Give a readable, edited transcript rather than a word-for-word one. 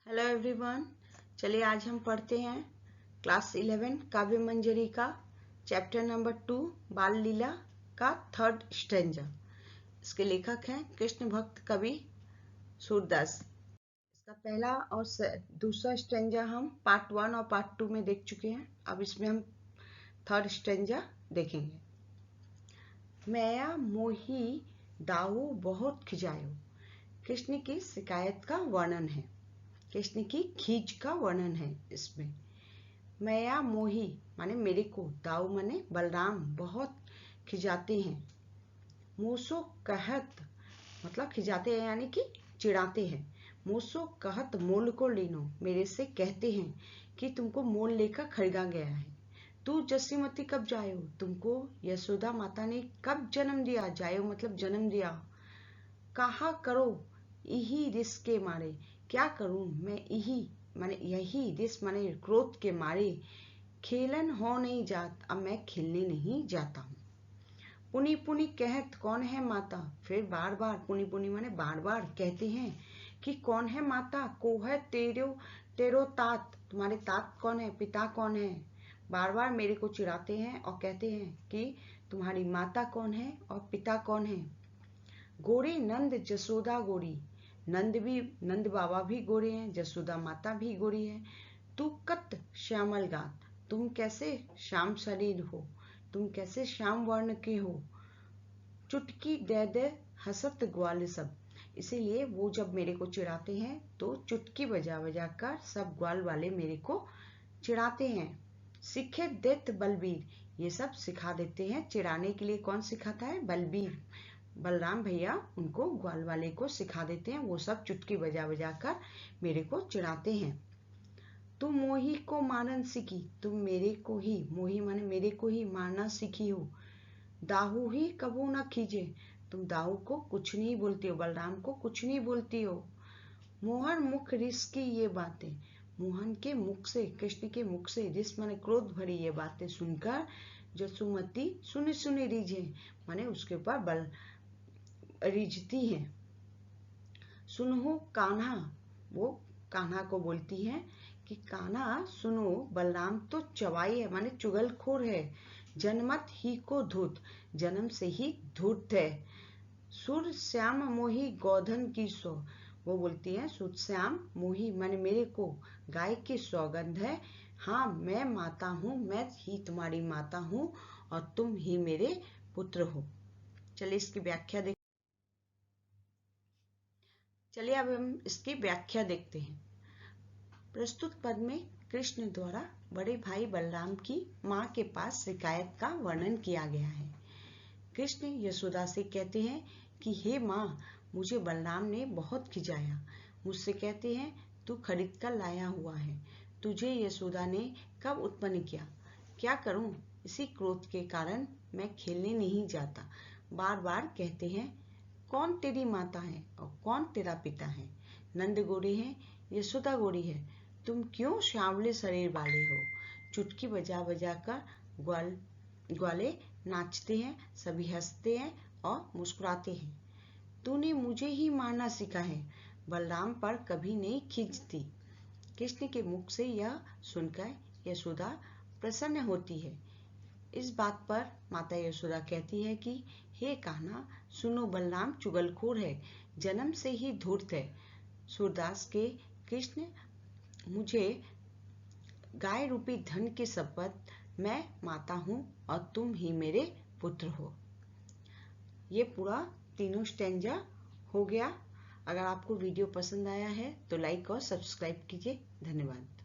Hello everyone. चलिए आज हम पढ़ते हैं क्लास 11 काव्य मंजरी का चैप्टर नंबर 2 बाल लीला का थर्ड स्टेंजा। इसके लेखक हैं कृष्ण भक्त कवि सूरदास। इसका पहला और दूसरा स्टेंजा हम पार्ट 1 और पार्ट 2 में देख चुके हैं। अब इसमें हम थर्ड स्टेंजा देखेंगे। मैया मोही दाऊ बहुत खिजायो। कृष्ण की शिकायत का वर्णन है, कृष्ण की खींच का वर्णन है इसमें। मैया मोही माने मेरे को, दाऊ माने बलराम बहुत खिजाते हैं। मूसो कहत मतलब खिजाते हैं यानी कि चिढ़ाते हैं। मूसो कहत मोल को लीनो, मेरे से कहते हैं कि तुमको मोल लेकर खरीदा गया है। तू जसीमती कब जायो, तुमको यशोदा माता ने कब जन्म दिया। जायो मतलब जन्म दिया। कहा करो यही रिस के मारे, क्या करूं मैं यही माने यही रिस माने क्रोध के मारे। खेलन हो नहीं जात, अब मैं खेलने नहीं जाता हूँ। पुनी पुनी कहत कौन है माता, फिर बार बार पुनी पुनी माने बार बार कहते हैं कि कौन है माता। को है तेरो तात, तुम्हारे तात कौन है, पिता कौन है। बार बार मेरे को चिढ़ाते हैं और कहते हैं कि तुम्हारी माता कौन है और पिता कौन है। गोरी नंद जसोदा गोरी, नंद बाबा भी गोरे हैं, जसोदा माता भी गोरी है। तू कत श्यामल गात, तुम कैसे श्याम शरीर हो, तुम कैसे श्याम वर्ण के हो। चुटकी दे दे हसत ग्वाल सब, इसीलिए वो जब मेरे को चिढ़ाते हैं तो चुटकी बजा बजा कर सब ग्वाल वाले मेरे को चिढ़ाते हैं। सीखे देत बलबीर, ये सब सिखा देते हैं चिढ़ाने के लिए। कौन सिखाता है, बलबीर, बलराम भैया उनको ग्वाल वाले को सिखा देते हैं। वो सब चुटकी बजा बजा कर मेरे को चिढ़ाते हैं। तुम मोही को मारन सीखी, तुम मेरे को ही, मोही माने मेरे को ही मारना सीखी हो। दाहू ही कबू ना खींचे, तुम दाऊ को कुछ नहीं बोलती हो, बलराम को कुछ नहीं बोलती हो। मोहन मुख रिस की ये बातें, मोहन के मुख से, कृष्ण के मुख से, रिस माने क्रोध भरी ये बातें सुनकर जसुमती सुनी सुनी रीझे माने उसके ऊपर बल रिझती हैं। सुनो कान्हा, वो कान्हा को बोलती हैं कि कान्हा सुनो, बलराम तो चवाई है माने चुगलखोर है। जन्मत ही को धूत, जन्म से ही धूर्त है। सुर श्याम मोही गोधन की सो, वो बोलती है सुर श्याम मोही माने मेरे को गाय की सौगंध है। हाँ मैं माता हूँ, मैं ही तुम्हारी माता हूँ और तुम ही मेरे पुत्र हो। चलिए इसकी व्याख्या देख चलिए अब हम इसकी व्याख्या देखते हैं। प्रस्तुत पद में कृष्ण द्वारा बड़े भाई बलराम की माँ के पास शिकायत का वर्णन किया गया है। कृष्ण यशोदा से कहते हैं कि हे माँ, मुझे बलराम ने बहुत खिजाया। मुझसे कहते हैं तू खरीद कर लाया हुआ है, तुझे यशोदा ने कब उत्पन्न किया। क्या करूं, इसी क्रोध के कारण मैं खेलने नहीं जाता। बार बार कहते हैं कौन तेरी माता है और कौन तेरा पिता है। नंद गोरे हैं, यशोदा गोरी है, तुम क्यों श्यामले शरीर वाले हो। चुटकी बजा बजा कर ग्वाले नाचते हैं, सभी हंसते हैं और मुस्कुराते हैं। तूने मुझे ही मारना सीखा है, बलराम पर कभी नहीं खींचती। कृष्ण के मुख से यह सुनकर यशोदा प्रसन्न होती है। इस बात पर माता यशोदा कहती है कि हे कान्हा सुनो, बलराम चुगलखोर है, जन्म से ही धूर्त है। सूरदास के कृष्ण मुझे गाय रूपी धन की शपथ, मैं माता हूँ और तुम ही मेरे पुत्र हो। ये पूरा तीनों स्टेंजा हो गया। अगर आपको वीडियो पसंद आया है तो लाइक और सब्सक्राइब कीजिए। धन्यवाद।